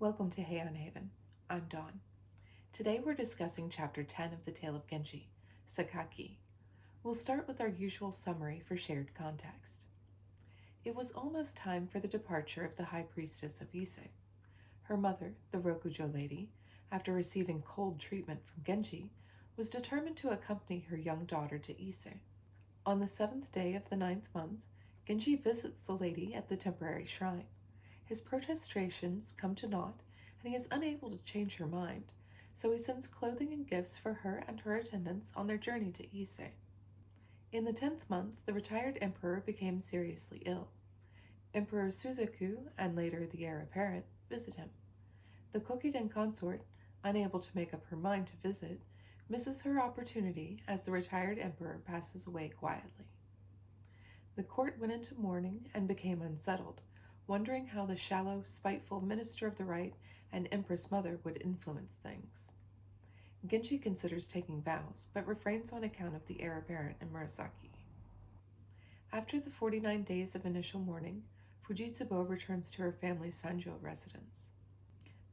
Welcome to Heian Haven. I'm Dawn. Today we're discussing Chapter 10 of the Tale of Genji, Sakaki. We'll start with our usual summary for shared context. It was almost time for the departure of the High Priestess of Ise. Her mother, the Rokujo lady, after receiving cold treatment from Genji, was determined to accompany her young daughter to Ise. On the 7th day of the 9th month, Genji visits the lady at the temporary shrine. His protestations come to naught, and he is unable to change her mind, so he sends clothing and gifts for her and her attendants on their journey to Ise. In the 10th month, the retired emperor became seriously ill. Emperor Suzaku, and later the heir apparent, visit him. The Kokiden consort, unable to make up her mind to visit, misses her opportunity as the retired emperor passes away quietly. The court went into mourning and became unsettled, wondering how the shallow, spiteful Minister of the Right and Empress Mother would influence things. Genji considers taking vows, but refrains on account of the heir apparent and Murasaki. After the 49 days of initial mourning, Fujitsubo returns to her family's Sanjo residence.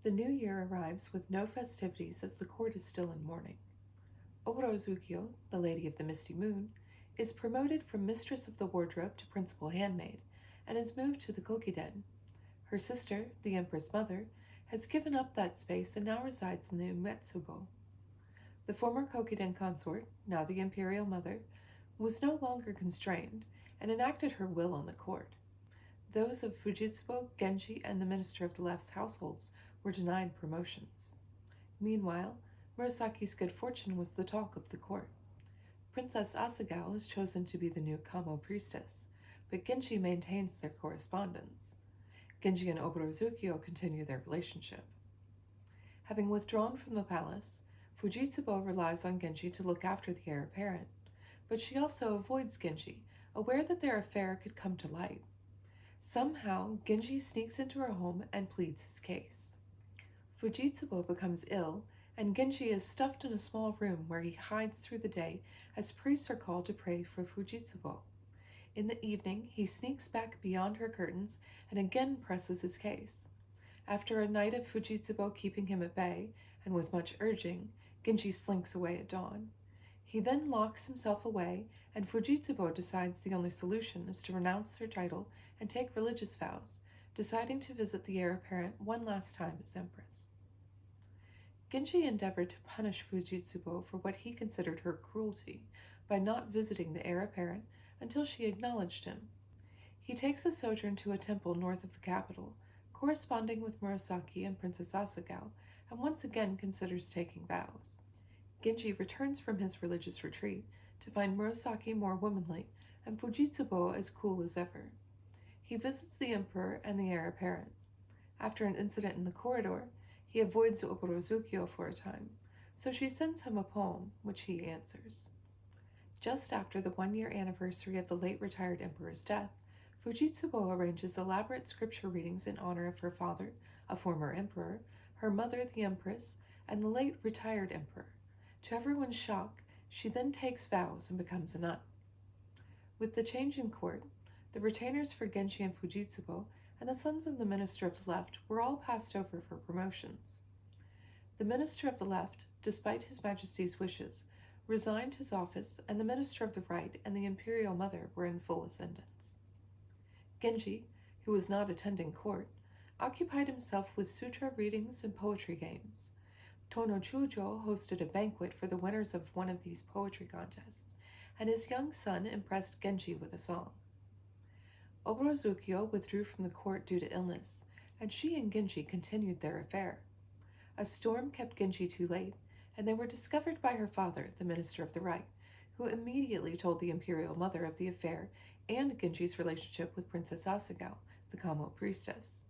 The new year arrives with no festivities as the court is still in mourning. Oborozukyo, the Lady of the Misty Moon, is promoted from Mistress of the Wardrobe to Principal Handmaid, and is moved to the Kokiden. Her sister, the Empress Mother, has given up that space and now resides in the Umetsubo. The former Kokiden consort, now the Imperial Mother, was no longer constrained and enacted her will on the court. Those of Fujitsubo, Genji, and the Minister of the Left's households were denied promotions. Meanwhile, Murasaki's good fortune was the talk of the court. Princess Asagao is chosen to be the new Kamo priestess, but Genji maintains their correspondence. Genji and Oborozukyo continue their relationship. Having withdrawn from the palace, Fujitsubo relies on Genji to look after the heir apparent, but she also avoids Genji, aware that their affair could come to light. Somehow, Genji sneaks into her home and pleads his case. Fujitsubo becomes ill, and Genji is stuffed in a small room where he hides through the day as priests are called to pray for Fujitsubo. In the evening, he sneaks back beyond her curtains and again presses his case. After a night of Fujitsubo keeping him at bay, and with much urging, Genji slinks away at dawn. He then locks himself away, and Fujitsubo decides the only solution is to renounce their title and take religious vows, deciding to visit the heir apparent one last time as Empress. Genji endeavored to punish Fujitsubo for what he considered her cruelty by not visiting the heir apparent until she acknowledged him. He takes a sojourn to a temple north of the capital, corresponding with Murasaki and Princess Asagao, and once again considers taking vows. Genji returns from his religious retreat to find Murasaki more womanly and Fujitsubo as cool as ever. He visits the emperor and the heir apparent. After an incident in the corridor, he avoids Oborozukyo for a time, so she sends him a poem, which he answers. Just after the 1-year anniversary of the late retired emperor's death, Fujitsubo arranges elaborate scripture readings in honor of her father, a former emperor, her mother, the empress, and the late retired emperor. To everyone's shock, she then takes vows and becomes a nun. With the change in court, the retainers for Genji and Fujitsubo and the sons of the Minister of the Left were all passed over for promotions. The Minister of the Left, despite His Majesty's wishes, resigned his office, and the Minister of the Right and the Imperial Mother were in full ascendance. Genji, who was not attending court, occupied himself with sutra readings and poetry games. Tono Chujo hosted a banquet for the winners of one of these poetry contests, and his young son impressed Genji with a song. Oborozukyo withdrew from the court due to illness, and she and Genji continued their affair. A storm kept Genji too late, and they were discovered by her father, the Minister of the Right, who immediately told the Imperial Mother of the affair and Genji's relationship with Princess Asagao, the Kamo priestess.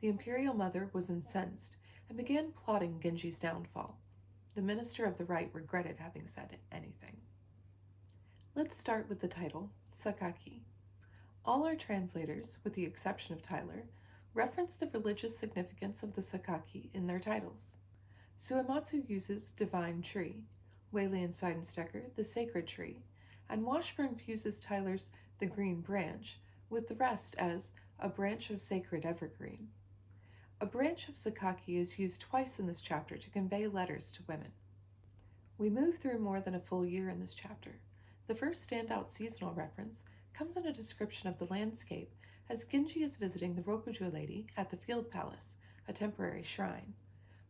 The Imperial Mother was incensed and began plotting Genji's downfall. The Minister of the Right regretted having said anything. Let's start with the title, Sakaki. All our translators, with the exception of Tyler, reference the religious significance of the Sakaki in their titles. Suematsu uses divine tree, Waley and Seidensticker the sacred tree, and Washburn fuses Tyler's the green branch with the rest as a branch of sacred evergreen. A branch of Sakaki is used twice in this chapter to convey letters to women. We move through more than a full year in this chapter. The first standout seasonal reference comes in a description of the landscape as Genji is visiting the Rokujo lady at the Field Palace, a temporary shrine.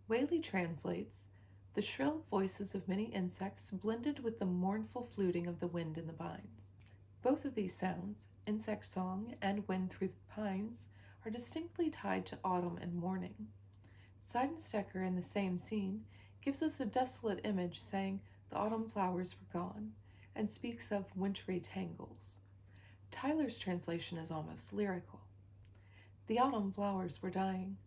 Waley translates, "The shrill voices of many insects blended with the mournful fluting of the wind in the pines." Both of these sounds, insect song and wind through the pines, are distinctly tied to autumn and morning. Seidensticker in the same scene gives us a desolate image saying the autumn flowers were gone, and speaks of wintry tangles. Tyler's translation is almost lyrical. The autumn flowers were dying.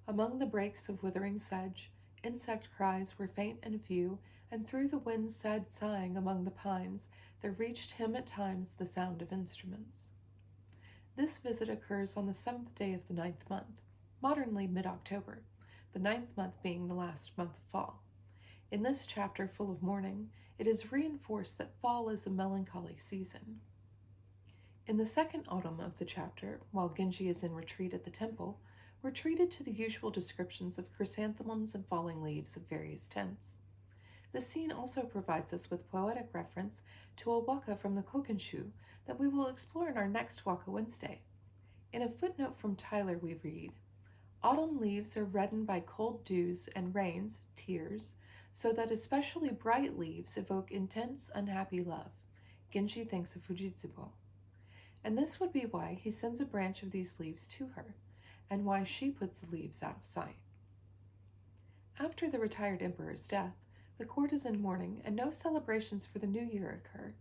Among the breaks of withering sedge, insect cries were faint and few, and through the wind's sad sighing among the pines there reached him at times the sound of instruments. This visit occurs on the 7th day of the 9th month, modernly mid-October, the 9th month being the last month of fall. In this chapter full of mourning, it is reinforced that fall is a melancholy season. In the second autumn of the chapter, while Genji is in retreat at the temple, we're treated to the usual descriptions of chrysanthemums and falling leaves of various tints. The scene also provides us with poetic reference to a waka from the Kokinshu that we will explore in our next Waka Wednesday. In a footnote from Tyler we read, "Autumn leaves are reddened by cold dews and rains, tears, so that especially bright leaves evoke intense, unhappy love. Genji thinks of Fujitsubo." And this would be why he sends a branch of these leaves to her, and why she puts the leaves out of sight. After the retired emperor's death, the court is in mourning and no celebrations for the new year occur.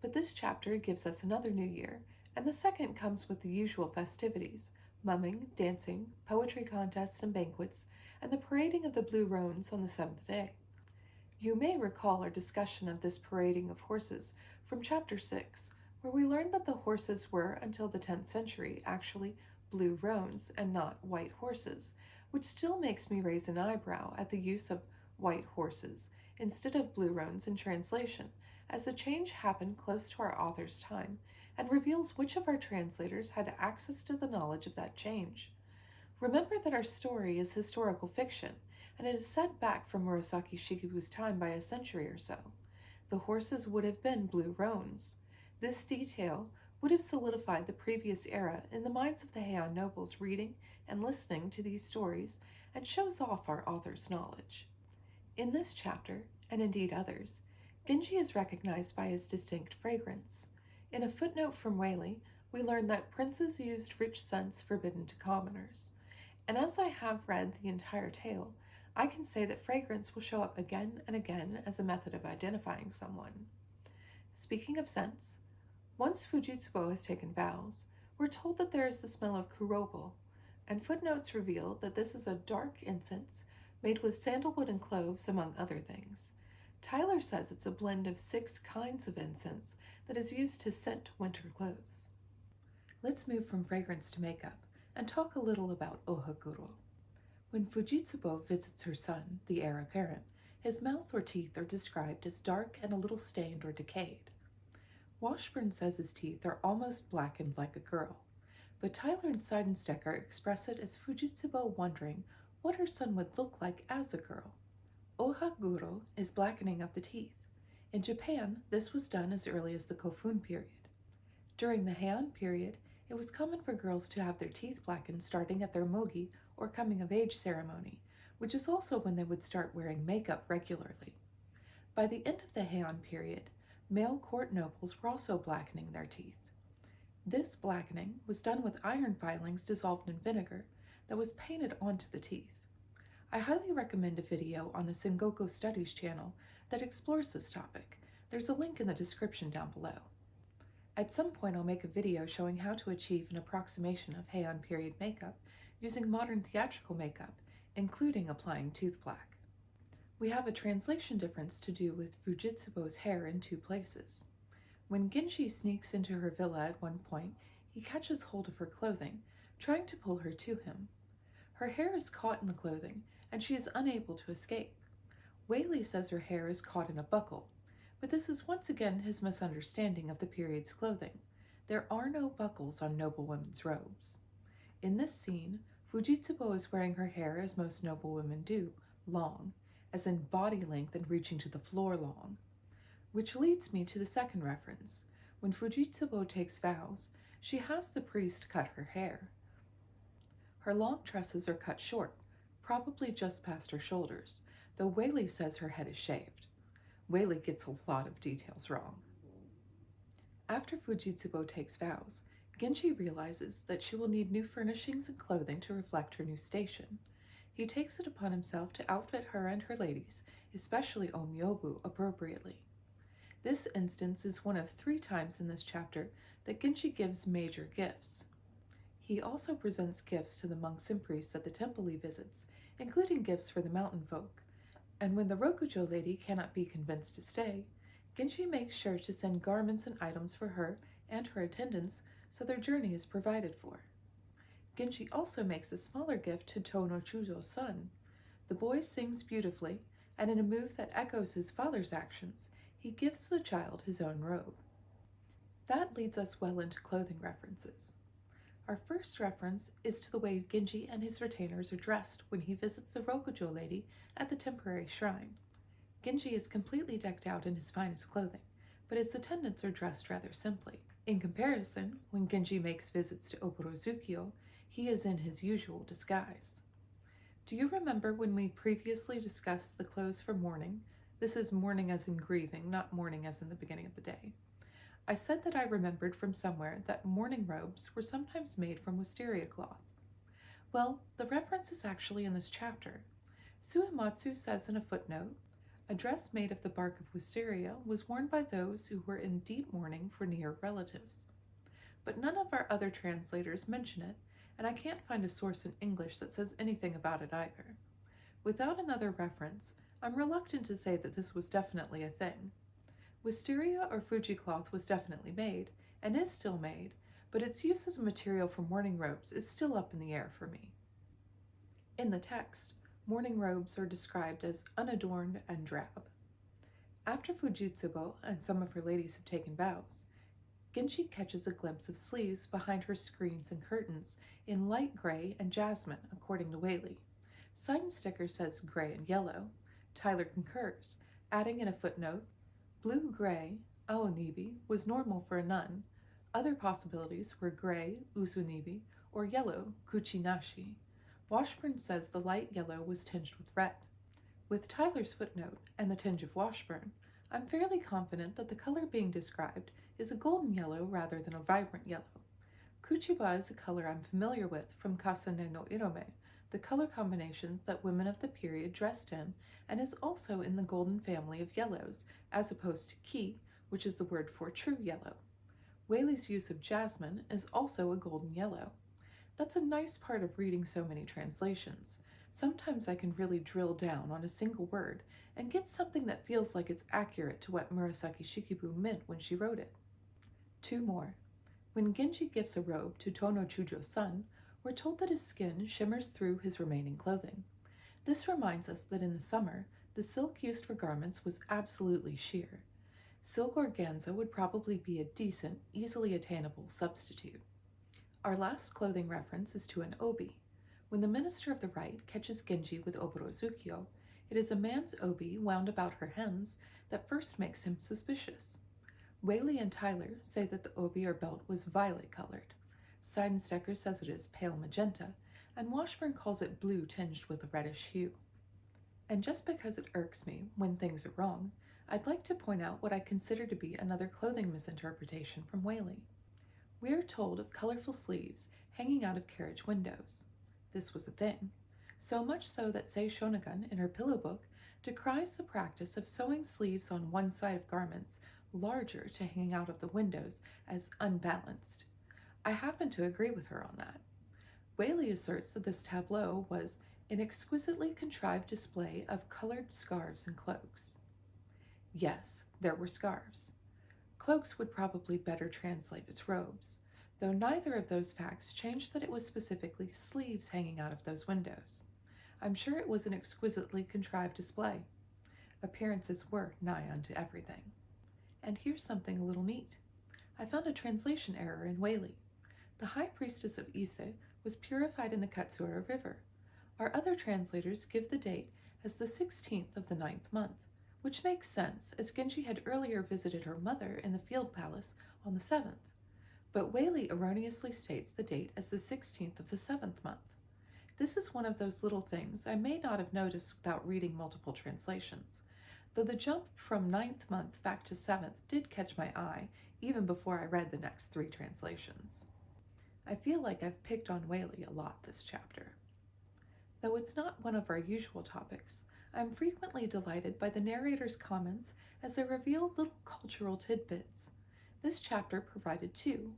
But this chapter gives us another new year, and the second comes with the usual festivities, mumming, dancing, poetry contests and banquets, and the parading of the blue roans on the 7th day. You may recall our discussion of this parading of horses from chapter 6, where we learned that the horses were, until the 10th century, actually blue roans and not white horses, which still makes me raise an eyebrow at the use of white horses instead of blue roans in translation, as the change happened close to our author's time and reveals which of our translators had access to the knowledge of that change. Remember that our story is historical fiction, and it is set back from Murasaki Shikibu's time by a century or so. The horses would have been blue roans. This detail would have solidified the previous era in the minds of the Heian nobles reading and listening to these stories, and shows off our author's knowledge. In this chapter, and indeed others, Genji is recognized by his distinct fragrance. In a footnote from Waley, we learn that princes used rich scents forbidden to commoners. And as I have read the entire tale, I can say that fragrance will show up again and again as a method of identifying someone. Speaking of scents, once Fujitsubo has taken vows, we're told that there is the smell of kurobo, and footnotes reveal that this is a dark incense made with sandalwood and cloves, among other things. Tyler says it's a blend of 6 kinds of incense that is used to scent winter clothes. Let's move from fragrance to makeup and talk a little about Ohaguro. When Fujitsubo visits her son, the heir apparent, his mouth or teeth are described as dark and a little stained or decayed. Washburn says his teeth are almost blackened like a girl, but Tyler and Seidensticker express it as Fujitsubo wondering what her son would look like as a girl. Ohaguro is blackening of the teeth. In Japan, this was done as early as the Kofun period. During the Heian period, it was common for girls to have their teeth blackened starting at their mogi or coming-of-age ceremony, which is also when they would start wearing makeup regularly. By the end of the Heian period, male court nobles were also blackening their teeth. This blackening was done with iron filings dissolved in vinegar that was painted onto the teeth. I highly recommend a video on the Sengoku Studies channel that explores this topic. There's a link in the description down below. At some point I'll make a video showing how to achieve an approximation of Heian period makeup using modern theatrical makeup, including applying tooth black. We have a translation difference to do with Fujitsubo's hair in 2 places. When Genji sneaks into her villa at one point, he catches hold of her clothing, trying to pull her to him. Her hair is caught in the clothing, and she is unable to escape. Waley says her hair is caught in a buckle, but this is once again his misunderstanding of the period's clothing. There are no buckles on noblewomen's robes. In this scene, Fujitsubo is wearing her hair as most noble women do, long, as in body length and reaching to the floor long. Which leads me to the second reference. When Fujitsubo takes vows, she has the priest cut her hair. Her long tresses are cut short, probably just past her shoulders, though Waley says her head is shaved. Waley gets a lot of details wrong. After Fujitsubo takes vows, Genji realizes that she will need new furnishings and clothing to reflect her new station. He takes it upon himself to outfit her and her ladies, especially Omyobu, appropriately. This instance is one of 3 times in this chapter that Genji gives major gifts. He also presents gifts to the monks and priests at the temple he visits, including gifts for the mountain folk. And when the Rokujo lady cannot be convinced to stay, Genji makes sure to send garments and items for her and her attendants so their journey is provided for. Genji also makes a smaller gift to Tonochujo's son. The boy sings beautifully, and in a move that echoes his father's actions, he gives the child his own robe. That leads us well into clothing references. Our first reference is to the way Genji and his retainers are dressed when he visits the Rokujo lady at the temporary shrine. Genji is completely decked out in his finest clothing, but his attendants are dressed rather simply. In comparison, when Genji makes visits to Oborozukyo, he is in his usual disguise. Do you remember when we previously discussed the clothes for mourning? This is mourning as in grieving, not mourning as in the beginning of the day. I said that I remembered from somewhere that mourning robes were sometimes made from wisteria cloth. Well, the reference is actually in this chapter. Suematsu says in a footnote, a dress made of the bark of wisteria was worn by those who were in deep mourning for near relatives. But none of our other translators mention it, and I can't find a source in English that says anything about it either. Without another reference, I'm reluctant to say that this was definitely a thing. Wisteria or Fuji cloth was definitely made, and is still made, but its use as a material for mourning robes is still up in the air for me. In the text, mourning robes are described as unadorned and drab. After Fujitsubo and some of her ladies have taken vows, Genji catches a glimpse of sleeves behind her screens and curtains in light gray and jasmine, according to Waley. Seidensticker says gray and yellow. Tyler concurs, adding in a footnote, blue-gray, aonibi, was normal for a nun. Other possibilities were gray, usunibi, or yellow, kuchinashi. Washburn says the light yellow was tinged with red. With Tyler's footnote and the tinge of Washburn, I'm fairly confident that the color being described is a golden yellow rather than a vibrant yellow. Kuchiba is a color I'm familiar with from Kasane no Irome, the color combinations that women of the period dressed in, and is also in the golden family of yellows, as opposed to ki, which is the word for true yellow. Waley's use of jasmine is also a golden yellow. That's a nice part of reading so many translations. Sometimes I can really drill down on a single word and get something that feels like it's accurate to what Murasaki Shikibu meant when she wrote it. 2 more. When Genji gives a robe to Tonochujo's son, we're told that his skin shimmers through his remaining clothing. This reminds us that in the summer, the silk used for garments was absolutely sheer. Silk organza would probably be a decent, easily attainable substitute. Our last clothing reference is to an obi. When the minister of the rite catches Genji with Oborozukyo, it is a man's obi wound about her hems that first makes him suspicious. Waley and Tyler say that the obi or belt was violet-colored. Seidensticker says it is pale magenta, and Washburn calls it blue tinged with a reddish hue. And just because it irks me when things are wrong, I'd like to point out what I consider to be another clothing misinterpretation from Waley. We are told of colorful sleeves hanging out of carriage windows. This was a thing, so much so that Sei Shonagon, in her pillow book, decries the practice of sewing sleeves on one side of garments larger to hang out of the windows as unbalanced. I happen to agree with her on that. Waley asserts that this tableau was an exquisitely contrived display of colored scarves and cloaks. Yes, there were scarves. Cloaks would probably better translate as robes, though neither of those facts changed that it was specifically sleeves hanging out of those windows. I'm sure it was an exquisitely contrived display. Appearances were nigh unto everything. And here's something a little neat. I found a translation error in Waley. The High Priestess of Ise was purified in the Katsura River. Our other translators give the date as the 16th of the 9th month, which makes sense as Genji had earlier visited her mother in the field palace on the 7th, but Waley erroneously states the date as the 16th of the 7th month. This is one of those little things I may not have noticed without reading multiple translations, though the jump from 9th month back to 7th did catch my eye even before I read the next 3 translations. I feel like I've picked on Waley a lot this chapter. Though it's not one of our usual topics, I'm frequently delighted by the narrator's comments as they reveal little cultural tidbits. This chapter provided 2.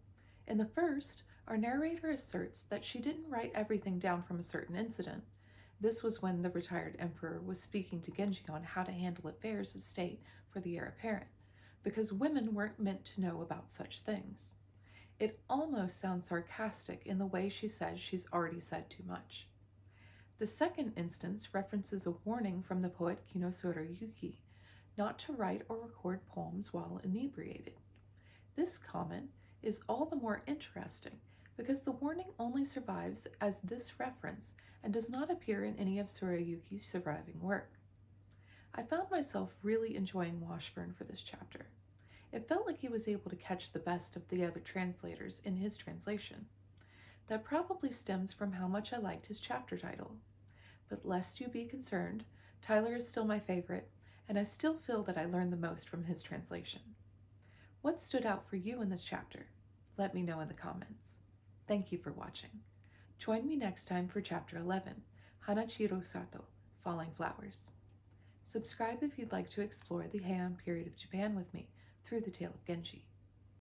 In the first, our narrator asserts that she didn't write everything down from a certain incident. This was when the retired emperor was speaking to Genji on how to handle affairs of state for the heir apparent, because women weren't meant to know about such things. It almost sounds sarcastic in the way she says she's already said too much. The second instance references a warning from the poet Kinosura Yuki not to write or record poems while inebriated. This comment is all the more interesting because the warning only survives as this reference and does not appear in any of Tsurayuki's surviving work. I found myself really enjoying Washburn for this chapter. It felt like he was able to catch the best of the other translators in his translation. That probably stems from how much I liked his chapter title. But lest you be concerned, Tyler is still my favorite, and I still feel that I learned the most from his translation. What stood out for you in this chapter? Let me know in the comments. Thank you for watching. Join me next time for Chapter 11, Hanachiro Sato, Falling Flowers. Subscribe if you'd like to explore the Heian period of Japan with me through the tale of Genji.